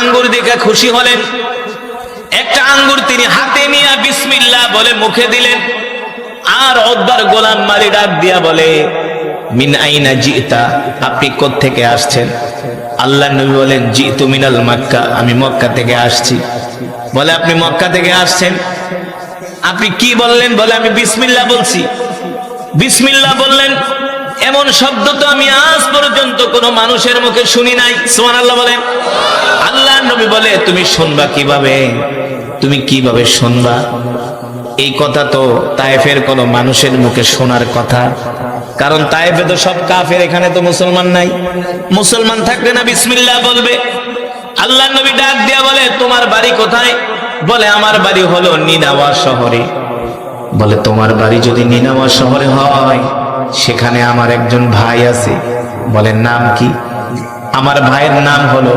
আঙ্গুর দেখে খুশি হলেন। একটা আঙ্গুর তিনি হাতে নিয়ে বিসমিল্লাহ বলে মুখে দিলেন। আর উতবার গোলাম মালি ডাক দিয়া বলে, মিন আইনা জিতা, আপনি কোত্থেকে আসছেন? আল্লাহর নবী বলেন, জিতু মিনাল মক্কা, আমি মক্কা থেকে আসছি। বলে, আপনি মক্কা থেকে আসছেন, আপনি কি বললেন? বলে, আমি বিসমিল্লাহ বলছি। বিসমিল্লাহ বললেন, এমন শব্দ তো আমি আজ পর্যন্ত কোনো মানুষের মুখে শুনি নাই। সুবহানাল্লাহ বলেন। আল্লাহর নবী বলে, তুমি শুনবা কিভাবে? তুমি কিভাবে শুনবা? এই কথা তো তায়েফের কোন মানুষের মুখে শোনার কথা, কারণ তায়েফে তো সব কাফের, এখানে তো মুসলমান নাই। মুসলমান থাকলে না বিসমিল্লাহ বলবে? আল্লাহর নবী ডাক দিয়া বলে, তোমার বাড়ি কোথায়? বলে, আমার বাড়ি হলো নিনাওয়া শহরে। বলে, তোমার বাড়ি যদি নিনাওয়া শহরে হয়, সেখানে আমার একজন ভাই আছে। বলে, নাম কি? আমার ভাইয়ের নাম হলো